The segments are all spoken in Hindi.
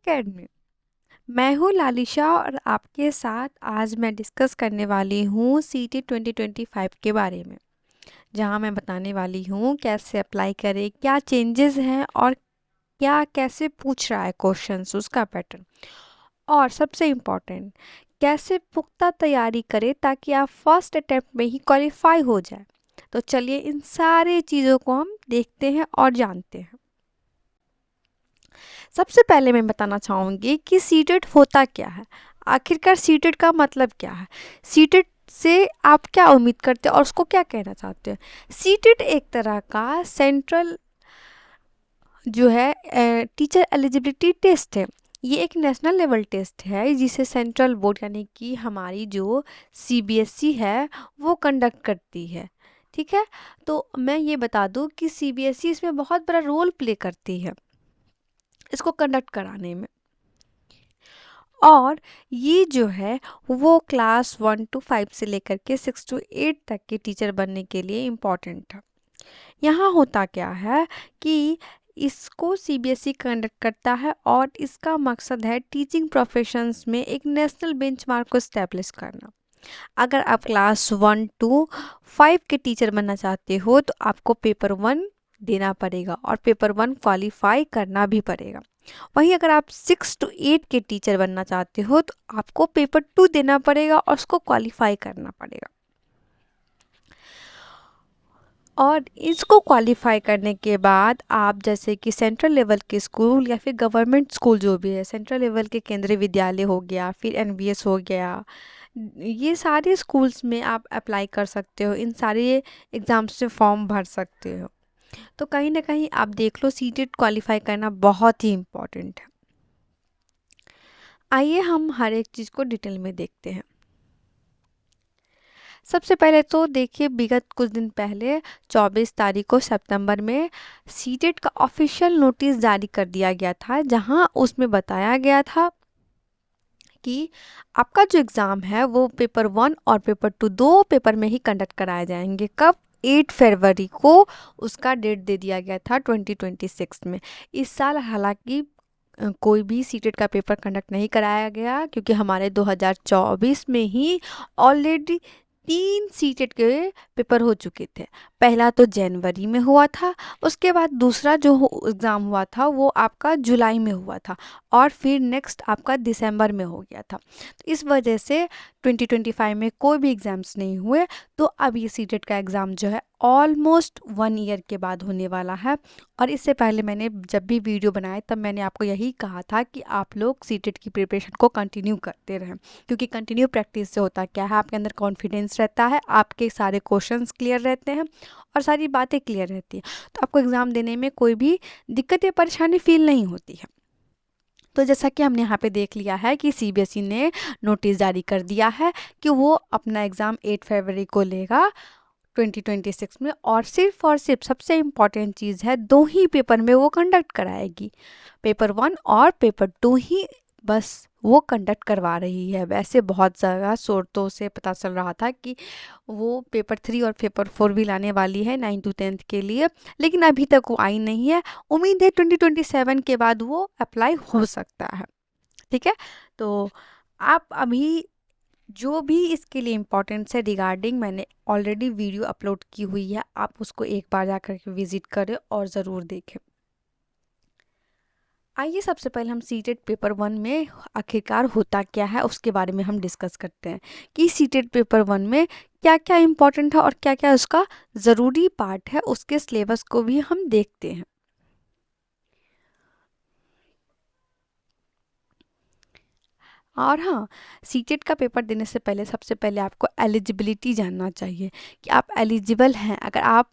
एकेडमी। मैं हूँ लालिशा और आपके साथ आज मैं डिस्कस करने वाली हूँ सीटी 2025 के बारे में, जहाँ मैं बताने वाली हूँ कैसे अप्लाई करें, क्या चेंजेस हैं और क्या कैसे पूछ रहा है क्वेश्चंस, उसका पैटर्न, और सबसे इम्पोर्टेंट कैसे पुख्ता तैयारी करें ताकि आप फर्स्ट अटेम्प्ट में ही क्वालिफाई हो जाए। तो चलिए इन सारे चीज़ों को हम देखते हैं और जानते हैं। सबसे पहले मैं बताना चाहूँगी कि सीटेट होता क्या है। आखिरकार सीटेट का मतलब क्या है, सीटेट से आप क्या उम्मीद करते हैं और उसको क्या कहना चाहते हैं। सीटेट एक तरह का सेंट्रल जो है टीचर एलिजिबिलिटी टेस्ट है। ये एक नेशनल लेवल टेस्ट है जिसे सेंट्रल बोर्ड यानी कि हमारी जो सीबीएसई है वो कंडक्ट करती है। ठीक है, तो मैं ये बता दूं कि सीबीएसई इसमें बहुत बड़ा रोल प्ले करती है इसको कंडक्ट कराने में। और ये जो है वो क्लास 1 to 5 से लेकर के 6 to 8 तक के टीचर बनने के लिए इम्पॉर्टेंट है। यहाँ होता क्या है कि इसको सीबीएसई कंडक्ट करता है और इसका मकसद है टीचिंग प्रोफेशंस में एक नेशनल बेंचमार्क को स्टैब्लिश करना। अगर आप क्लास 1 to 5 के टीचर बनना चाहते हो तो आपको पेपर 1 देना पड़ेगा और पेपर 1 क्वालिफाई करना भी पड़ेगा। वहीं अगर आप 6 to 8 के टीचर बनना चाहते हो तो आपको पेपर 2 देना पड़ेगा और उसको क्वालिफाई करना पड़ेगा। और इसको क्वालिफाई करने के बाद आप जैसे कि सेंट्रल लेवल के स्कूल या फिर गवर्नमेंट स्कूल जो भी है, सेंट्रल लेवल के केंद्रीय विद्यालय हो गया, फिर एनबीएस हो गया, ये सारे स्कूल्स में आप अप्लाई कर सकते हो, इन सारे एग्ज़ाम्स से फॉर्म भर सकते हो। तो कहीं ना कहीं आप देख लो सीटेट क्वालिफाई करना बहुत ही इम्पोर्टेंट है। आइए हम हर एक चीज़ को डिटेल में देखते हैं। सबसे पहले तो देखिए विगत कुछ दिन पहले 24 तारीख को सितंबर में सीटेट का ऑफिशियल नोटिस जारी कर दिया गया था, जहां उसमें बताया गया था कि आपका जो एग्ज़ाम है वो पेपर 1 और पेपर 2 दो पेपर में ही कंडक्ट कराए जाएंगे। कब? 8 फरवरी को उसका डेट दे दिया गया था 2026 में। इस साल हालांकि कोई भी सीटेट का पेपर कंडक्ट नहीं कराया गया क्योंकि हमारे 2024 में ही ऑलरेडी 3 सीटेट के पेपर हो चुके थे। पहला तो जनवरी में हुआ था, उसके बाद दूसरा जो एग्ज़ाम हुआ था वो आपका जुलाई में हुआ था और फिर नेक्स्ट आपका दिसंबर में हो गया था। तो इस वजह से 2025 में कोई भी एग्ज़ाम्स नहीं हुए। तो अब ये सीटेट का एग्ज़ाम जो है ऑलमोस्ट 1 ईयर के बाद होने वाला है। और इससे पहले मैंने जब भी वीडियो बनाए तब मैंने आपको यही कहा था कि आप लोग सीटेट की प्रिपरेशन को कंटिन्यू करते रहें, क्योंकि कंटिन्यू प्रैक्टिस से होता क्या है, आपके अंदर कॉन्फिडेंस रहता है, आपके सारे क्वेश्चंस क्लियर रहते हैं और सारी बातें क्लियर रहती हैं, तो आपको एग्ज़ाम देने में कोई भी दिक्कत या परेशानी फील नहीं होती है। तो जैसा कि हमने यहाँ पे देख लिया है कि सीबीएसई ने नोटिस जारी कर दिया है कि वो अपना एग्ज़ाम 8 फरवरी को लेगा 2026 में, और सिर्फ सबसे इम्पॉर्टेंट चीज़ है 2 ही पेपर में वो कंडक्ट कराएगी, पेपर 1 और पेपर 2 ही बस वो कंडक्ट करवा रही है। वैसे बहुत ज़्यादा स्रोतों से पता चल रहा था कि वो पेपर 3 और पेपर 4 भी लाने वाली है 9 to 10 के लिए, लेकिन अभी तक वो आई नहीं है। उम्मीद है 2027 के बाद वो अप्लाई हो सकता है। ठीक है, तो आप अभी जो भी इसके लिए इम्पोर्टेंट है रिगार्डिंग मैंने ऑलरेडी वीडियो अपलोड की हुई है, आप उसको एक बार जा कर के विजिट करें और ज़रूर देखें। आइए सबसे पहले हम सीटेट पेपर 1 में आखिरकार होता क्या है उसके बारे में हम डिस्कस करते हैं कि सीटेट पेपर 1 में क्या क्या इम्पोर्टेंट है और क्या क्या उसका ज़रूरी पार्ट है, उसके सिलेबस को भी हम देखते हैं। और हाँ, सीटेट का पेपर देने से पहले सबसे पहले आपको एलिजिबिलिटी जानना चाहिए कि आप एलिजिबल हैं। अगर आप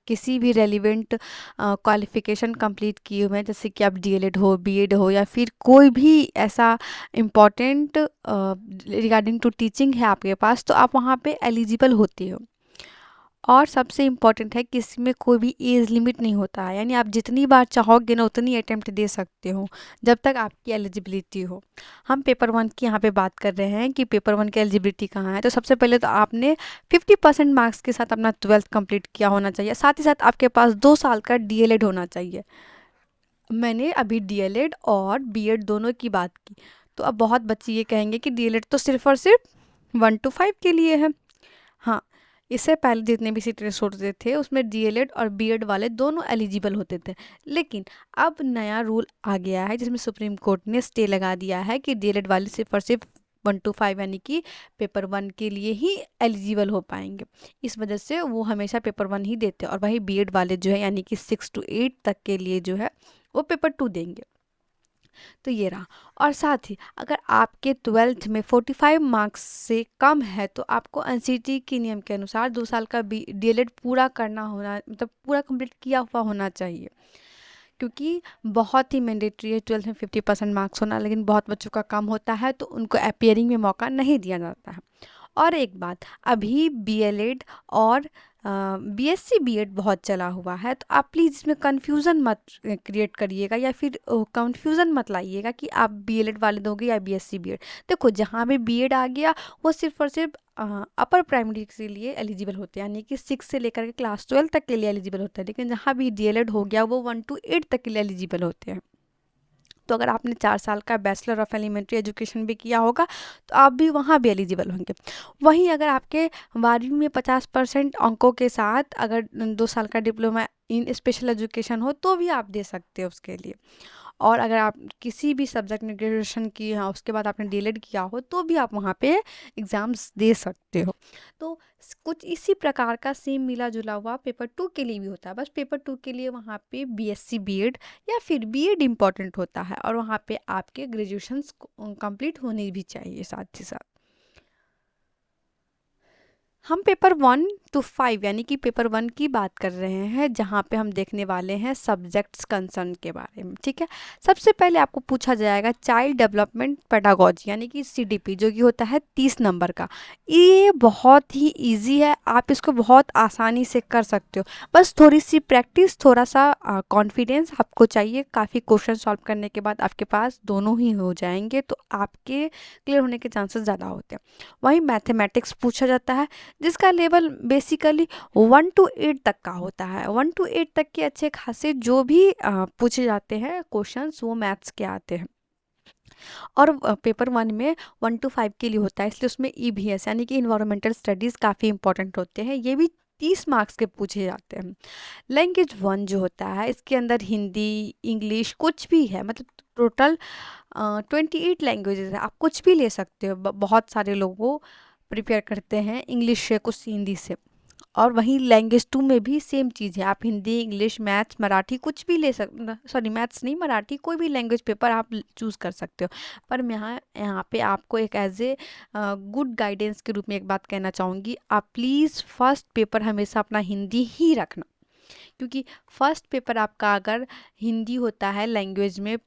किसी भी रेलिवेंट क्वालिफिकेशन कंप्लीट किए हुए हैं, जैसे कि आप डीएलएड हो, बीएड हो या फिर कोई भी ऐसा इम्पॉर्टेंट रिगार्डिंग टू टीचिंग है आपके पास, तो आप वहाँ पे एलिजिबल होते हो। और सबसे इम्पॉर्टेंट है कि इसमें कोई भी एज लिमिट नहीं होता है, यानी आप जितनी बार चाहोगे ना उतनी अटेम्प्ट दे सकते हो जब तक आपकी एलिजिबिलिटी हो। हम पेपर 1 की यहाँ पे बात कर रहे हैं कि पेपर 1 की एलिजिबिलिटी कहाँ है। तो सबसे पहले तो आपने 50% मार्क्स के साथ अपना 12th कंप्लीट किया होना चाहिए, साथ ही साथ आपके पास 2 साल का डीएलएड होना चाहिए। मैंने अभी डीएलएड और बीएड दोनों की बात की, तो अब बहुत बच्चे ये कहेंगे कि डीएलएड तो सिर्फ और सिर्फ 1 to 5 के लिए है। हाँ, इससे पहले जितने भी सीटें होते थे उसमें डीएलएड और बीएड वाले दोनों एलिजिबल होते थे। लेकिन अब नया रूल आ गया है जिसमें सुप्रीम कोर्ट ने स्टे लगा दिया है कि डीएलएड वाले सिर्फ और सिर्फ 1 to 5 यानी कि पेपर 1 के लिए ही एलिजिबल हो पाएंगे। इस वजह से वो हमेशा पेपर 1 ही देते हैं, और वही बीएड वाले जो है यानी कि 6 to 8 तक के लिए जो है वो पेपर 2 देंगे। तो ये रहा। और साथ ही अगर आपके 12th में 45 मार्क्स से कम है तो आपको एनसीटी के नियम के अनुसार 2 साल का डीएलएड पूरा करना होना, मतलब पूरा कंप्लीट किया हुआ होना चाहिए, क्योंकि बहुत ही मैंडेटरी है 12th में 50% मार्क्स होना। लेकिन बहुत बच्चों का कम होता है तो उनको अपीयरिंग में मौका नहीं दिया जाता है। और एक बात, अभी बीएलएड और बीएससी बीएड बहुत चला हुआ है, तो आप प्लीज़ इसमें कन्फ्यूज़न मत क्रिएट करिएगा या फिर कन्फ्यूज़न मत लाइएगा कि आप बीएलएड वाले दोगे या बीएससी बीएड। देखो, जहाँ भी बीएड आ गया वो सिर्फ और सिर्फ अपर प्राइमरी के लिए एलिजिबल होते हैं, यानी कि 6 से लेकर के क्लास 12 तक के लिए एलिजिबल होता है। लेकिन जहाँ भी डीएलएड हो गया वो 1 to 8 तक के लिए एलिजिबल होते हैं। तो अगर आपने 4 साल का बैचलर ऑफ एलिमेंट्री एजुकेशन भी किया होगा तो आप भी वहाँ भी एलिजिबल होंगे। वहीं अगर आपके 12वीं में 50% अंकों के साथ अगर 2 साल का डिप्लोमा इन स्पेशल एजुकेशन हो तो भी आप दे सकते हो उसके लिए। और अगर आप किसी भी सब्जेक्ट में ग्रेजुएशन की है उसके बाद आपने डीएलएड किया हो तो भी आप वहाँ पे एग्ज़ाम्स दे सकते हो। तो कुछ इसी प्रकार का सेम मिला जुला हुआ पेपर 2 के लिए भी होता है। बस पेपर 2 के लिए वहाँ पे बीएससी बीएड या फिर बीएड इम्पॉर्टेंट होता है, और वहाँ पे आपके ग्रेजुएशंस कंप्लीट होनी भी चाहिए साथ ही साथ। हम पेपर 1 to 5 यानी कि पेपर 1 की बात कर रहे हैं, जहाँ पे हम देखने वाले हैं सब्जेक्ट्स कंसर्न के बारे में। ठीक है, सबसे पहले आपको पूछा जाएगा चाइल्ड डेवलपमेंट पेडागोजी यानी कि सीडीपी, जो कि होता है 30 नंबर का। ये बहुत ही इजी है, आप इसको बहुत आसानी से कर सकते हो। बस थोड़ी सी प्रैक्टिस, थोड़ा सा कॉन्फिडेंस आपको चाहिए। काफ़ी क्वेश्चन सॉल्व करने के बाद आपके पास दोनों ही हो जाएंगे, तो आपके क्लियर होने के चांसेस ज़्यादा होते हैं। वहीं मैथमेटिक्स पूछा जाता है, जिसका लेवल बेसिकली 1 to 8 तक का होता है। 1 to 8 तक के अच्छे खासे जो भी पूछे जाते हैं क्वेश्चंस वो मैथ्स के आते हैं। और पेपर 1 में 1 to 5 के लिए होता है, इसलिए उसमें ईवीएस यानी कि इन्वायरमेंटल स्टडीज़ काफ़ी इंपॉर्टेंट होते हैं। ये भी 30 मार्क्स के पूछे जाते हैं। लैंग्वेज 1 जो होता है इसके अंदर हिंदी, इंग्लिश कुछ भी है, मतलब टोटल 28 लैंग्वेजेस है। आप कुछ भी ले सकते हो। बहुत सारे लोग वो प्रिपेयर करते हैं इंग्लिश से, कुछ हिंदी से। और वहीं लैंग्वेज 2 में भी सेम चीज़ है, आप हिंदी, इंग्लिश, मैथ्स, मराठी कुछ भी ले सकते, सॉरी मैथ्स नहीं, मराठी, कोई भी लैंग्वेज पेपर आप चूज़ कर सकते हो। पर मैं यहाँ पे आपको एक एज ए गुड गाइडेंस के रूप में एक बात कहना चाहूँगी, आप प्लीज़ फर्स्ट पेपर हमेशा अपना हिंदी ही रखना। क्योंकि फर्स्ट पेपर आपका अगर हिंदी होता है लैंग्वेज में,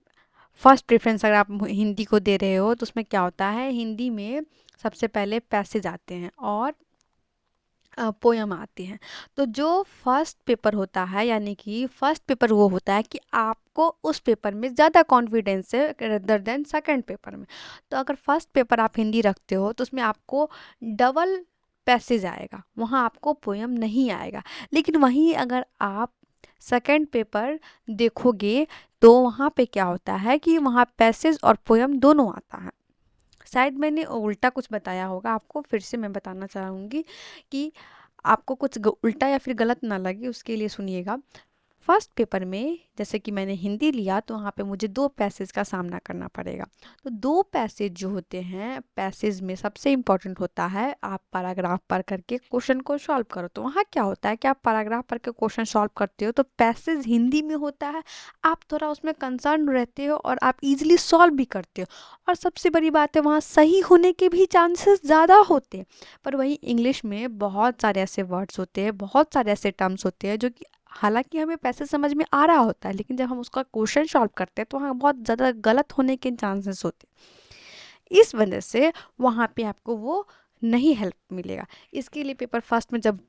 फर्स्ट प्रेफरेंस अगर आप हिंदी को दे रहे हो, तो उसमें क्या होता है, हिंदी में सबसे पहले पैसेज आते हैं और पोयम आती हैं। तो जो फर्स्ट पेपर होता है, यानी कि फर्स्ट पेपर वो होता है कि आपको उस पेपर में ज़्यादा कॉन्फिडेंस है रेदर देन सेकंड पेपर में। तो अगर फर्स्ट पेपर आप हिंदी रखते हो तो उसमें आपको डबल पैसेज आएगा, वहाँ आपको पोयम नहीं आएगा। लेकिन वहीं अगर आप सेकंड पेपर देखोगे तो वहाँ पे क्या होता है कि वहाँ पैसेज और पोयम दोनों आता है। शायद मैंने उल्टा कुछ बताया होगा आपको, फिर से मैं बताना चाहूँगी कि आपको कुछ उल्टा या फिर गलत ना लगे, उसके लिए सुनिएगा। फर्स्ट पेपर में जैसे कि मैंने हिंदी लिया तो वहाँ पे मुझे 2 पैसेज का सामना करना पड़ेगा। तो 2 पैसेज जो होते हैं, पैसेज में सबसे इम्पॉर्टेंट होता है आप पैराग्राफ पढ़ करके क्वेश्चन को सॉल्व करो। तो वहाँ क्या होता है कि आप पैराग्राफ पढ़ के क्वेश्चन सॉल्व करते हो तो पैसेज हिंदी में होता है, आप थोड़ा उसमें कंसर्न रहते हो और आप इजीली सॉल्व भी करते हो। और सबसे बड़ी बात है, वहाँ सही होने के भी चांसेस ज़्यादा होते हैं। पर वहीं इंग्लिश में बहुत सारे ऐसे वर्ड्स होते हैं, बहुत सारे ऐसे टर्म्स होते हैं जो कि हालांकि हमें पैसे समझ में आ रहा होता है, लेकिन जब हम उसका क्वेश्चन सॉल्व करते हैं तो वहाँ बहुत ज़्यादा गलत होने के चांसेस होते हैं। इस वजह से वहाँ पे आपको वो नहीं हेल्प मिलेगा। इसके लिए पेपर फर्स्ट में जब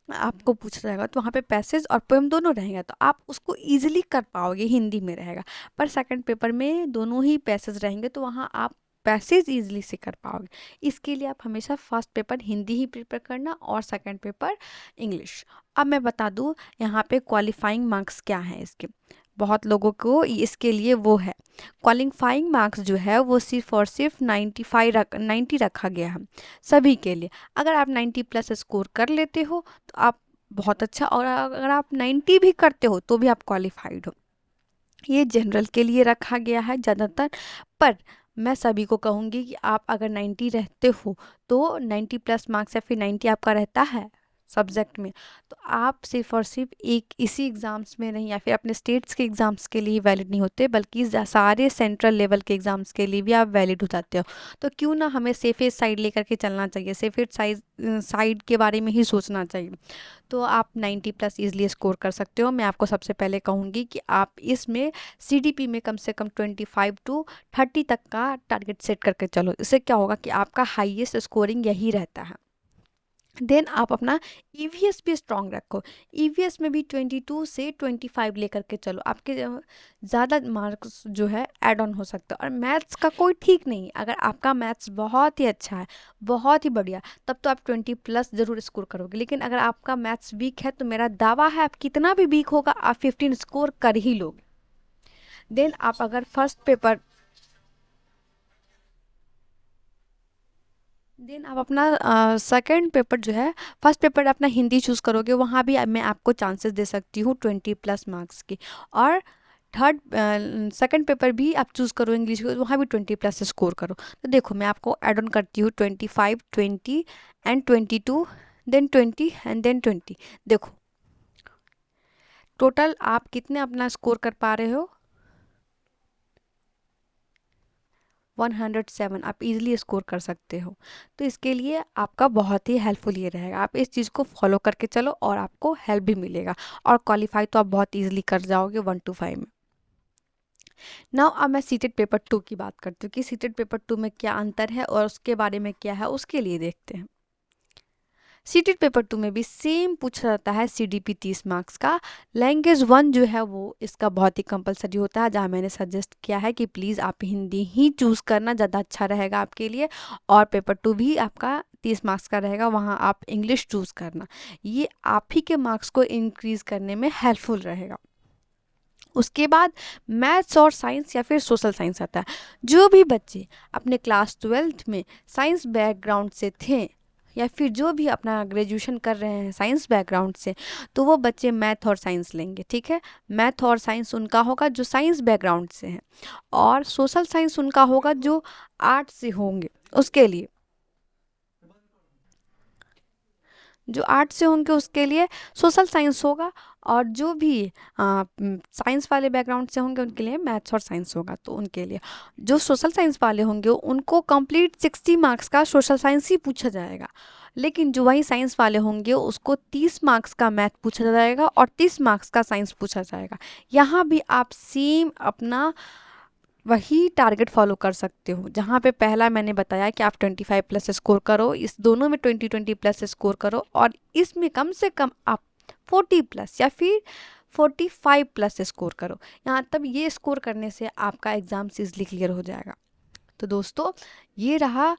आपको पूछा जाएगा तो वहाँ पे पैसेज और पोएम दोनों रहेगा, तो आप उसको इजीली कर पाओगे, हिंदी में रहेगा। पर सेकंड पेपर में दोनों ही पैसेज रहेंगे तो वहाँ आप पैसेज इजीली से कर पाओगे। इसके लिए आप हमेशा फर्स्ट पेपर हिंदी ही प्रिपेयर करना और सेकंड पेपर इंग्लिश। अब मैं बता दूँ यहाँ पे क्वालिफाइंग मार्क्स क्या हैं इसके। बहुत लोगों को इसके लिए वो है। क्वालिफाइंग मार्क्स जो है वो सिर्फ और सिर्फ 90 रखा गया है सभी के लिए। अगर आप 90 प्लस स्कोर कर लेते हो तो आप बहुत अच्छा, और अगर आप 90 भी करते हो तो भी आप क्वालिफाइड हो। ये जनरल के लिए रखा गया है ज़्यादातर। पर मैं सभी को कहूँगी कि आप अगर 90 रहते हो तो 90 प्लस मार्क्स या फिर 90 आपका रहता है सब्जेक्ट में, तो आप सिर्फ और सिर्फ एक इसी एग्ज़ाम्स में नहीं या फिर अपने स्टेट्स के एग्ज़ाम्स के लिए वैलिड नहीं होते, बल्कि सारे सेंट्रल लेवल के एग्ज़ाम्स के लिए भी आप वैलिड हो जाते हो। तो क्यों ना हमें सेफेस्ट साइड लेकर के चलना चाहिए, सेफेस्ट साइड के बारे में ही सोचना चाहिए। तो आप 90 प्लस ईजिली स्कोर कर सकते हो। मैं आपको सबसे पहले कहूँगी कि आप इसमें सीडीपी में कम से कम 25 टू 30 तक का टारगेट सेट करके चलो। इससे क्या होगा कि आपका हाईएस्ट स्कोरिंग यही रहता है। देन आप अपना ईवीएस भी स्ट्रांग रखो। ईवीएस में भी 22 से 25 लेकर के चलो, आपके ज़्यादा मार्क्स जो है ऐड ऑन हो सकता है। और मैथ्स का कोई ठीक नहीं, अगर आपका मैथ्स बहुत ही अच्छा है, बहुत ही बढ़िया, तब तो आप 20 प्लस ज़रूर स्कोर करोगे। लेकिन अगर आपका मैथ्स वीक है तो मेरा दावा है आप कितना भी वीक होगा आप 15 स्कोर कर ही लोगे। देन आप अगर आप अपना सेकंड पेपर जो है, फर्स्ट पेपर अपना हिंदी चूज़ करोगे, वहाँ भी मैं आपको चांसेस दे सकती हूँ 20 प्लस मार्क्स की। और थर्ड सेकंड पेपर भी आप चूज़ करो इंग्लिश को, वहाँ भी 20 प्लस स्कोर करो। तो देखो मैं आपको ऐड ऑन करती हूँ 25, 20 एंड 22, देन 20 एंड देन 20। देखो टोटल आप कितने अपना स्कोर कर पा रहे हो, 107 आप इजीली स्कोर कर सकते हो। तो इसके लिए आपका बहुत ही हेल्पफुल ये रहेगा, आप इस चीज़ को फॉलो करके चलो और आपको हेल्प भी मिलेगा। और क्वालिफाई तो आप बहुत इजीली कर जाओगे 1 to 5 में। नाउ अब मैं सीटेड पेपर 2 की बात करती हूँ कि सीटेड पेपर 2 में क्या अंतर है और उसके बारे में क्या है, उसके लिए देखते हैं। सीटेड पेपर 2 में भी सेम पूछा जाता है सीडीपी 30 मार्क्स का। लैंग्वेज 1 जो है वो इसका बहुत ही कंपलसरी होता है, जहाँ मैंने सजेस्ट किया है कि प्लीज़ आप हिंदी ही चूज़ करना, ज़्यादा अच्छा रहेगा आपके लिए। और पेपर 2 भी आपका 30 मार्क्स का रहेगा, वहाँ आप इंग्लिश चूज़ करना, ये आप ही के मार्क्स को इंक्रीज़ करने में हेल्पफुल रहेगा। उसके बाद मैथ्स और साइंस या फिर सोशल साइंस आता है। जो भी बच्चे अपने क्लास 12th में साइंस बैकग्राउंड से थे या फिर जो भी अपना ग्रेजुएशन कर रहे हैं साइंस बैकग्राउंड से, तो वो बच्चे मैथ और साइंस लेंगे, ठीक है। मैथ और साइंस उनका होगा जो साइंस बैकग्राउंड से हैं, और सोशल साइंस उनका होगा जो आर्ट से होंगे। उसके लिए जो आर्ट से होंगे उसके लिए सोशल साइंस होगा, और जो भी साइंस वाले बैकग्राउंड से होंगे उनके लिए मैथ्स और साइंस होगा। तो उनके लिए जो सोशल साइंस वाले होंगे उनको कंप्लीट 60 मार्क्स का सोशल साइंस ही पूछा जाएगा। लेकिन जो वही साइंस वाले होंगे उसको 30 मार्क्स का मैथ पूछा जाएगा और 30 मार्क्स का साइंस पूछा जाएगा। यहाँ भी आप सेम अपना वही टारगेट फॉलो कर सकते हो। जहाँ पे पहला मैंने बताया कि आप 25 प्लस स्कोर करो, इस दोनों में 20 प्लस स्कोर करो, और इसमें कम से कम आप 40 प्लस या फिर 45 प्लस स्कोर करो। यहाँ तब ये स्कोर करने से आपका एग्ज़ाम ईजिली क्लियर हो जाएगा। तो दोस्तों ये रहा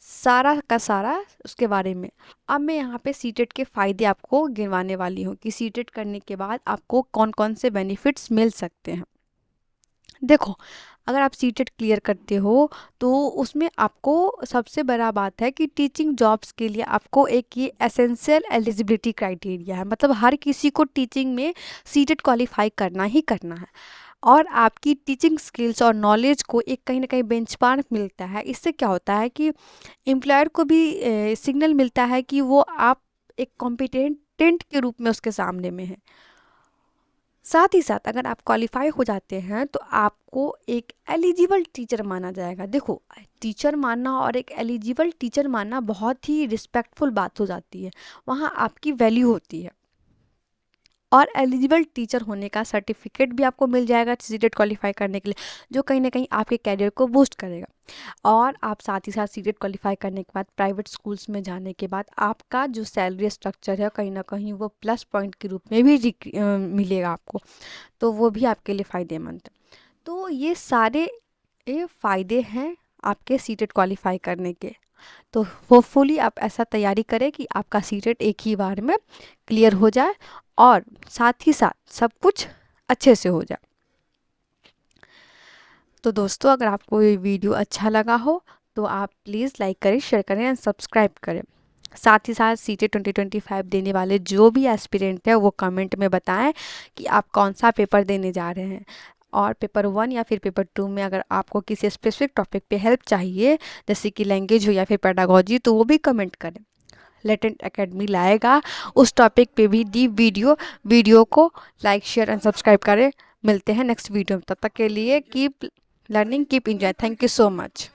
सारा का सारा उसके बारे में। अब मैं यहाँ पे सीटेट के फ़ायदे आपको गिनवाने वाली हूँ कि सीटेट करने के बाद आपको कौन कौन से बेनिफिट्स मिल सकते हैं। देखो अगर आप सीटेट क्लियर करते हो तो उसमें आपको सबसे बड़ा बात है कि टीचिंग जॉब्स के लिए आपको एक ये एसेंशियल एलिजिबिलिटी क्राइटेरिया है, मतलब हर किसी को टीचिंग में सीटेट क्वालिफाई करना ही करना है। और आपकी टीचिंग स्किल्स और नॉलेज को एक कहीं ना कहीं बेंचमार्क मिलता है। इससे क्या होता है कि एम्प्लॉयर को भी सिग्नल मिलता है कि वो आप एक कॉम्पिटेंट के रूप में उसके सामने में है। साथ ही साथ अगर आप क्वालिफाई हो जाते हैं तो आपको एक एलिजिबल टीचर माना जाएगा। देखो टीचर मानना और एक एलिजिबल टीचर मानना बहुत ही रिस्पेक्टफुल बात हो जाती है, वहाँ आपकी वैल्यू होती है। और एलिजिबल टीचर होने का सर्टिफिकेट भी आपको मिल जाएगा सीटेट क्वालिफाई करने के लिए, जो कहीं ना कहीं आपके कैरियर को बूस्ट करेगा। और आप साथ ही साथ सीटेट क्वालिफाई करने के बाद प्राइवेट स्कूल्स में जाने के बाद आपका जो सैलरी स्ट्रक्चर है कहीं ना कहीं वो प्लस पॉइंट के रूप में भी मिलेगा आपको, तो वो भी आपके लिए फ़ायदेमंद है। तो ये सारे फ़ायदे हैं आपके सीटेट क्वालिफाई करने के। तो होपफुली आप ऐसा तैयारी करें कि आपका सीटेट एक ही बार में क्लियर हो जाए और साथ ही साथ सब कुछ अच्छे से हो जाए। तो दोस्तों, अगर आपको ये वीडियो अच्छा लगा हो तो आप प्लीज़ लाइक करें, शेयर करें एंड सब्सक्राइब करें। साथ ही साथ सीटेट 2025 देने वाले जो भी एस्पिरेंट है वो कमेंट में बताएं कि आप कौन सा पेपर देने जा रहे हैं। और पेपर 1 या फिर पेपर 2 में अगर आपको किसी स्पेसिफिक टॉपिक पे हेल्प चाहिए, जैसे कि लैंग्वेज हो या फिर पेडागोजी, तो वो भी कमेंट करें। लेटेंट एकेडमी लाएगा उस टॉपिक पे भी दी वीडियो को लाइक शेयर एंड सब्सक्राइब करें। मिलते हैं नेक्स्ट वीडियो में, तब तक के लिए keep learning, keep enjoy. Thank you so much.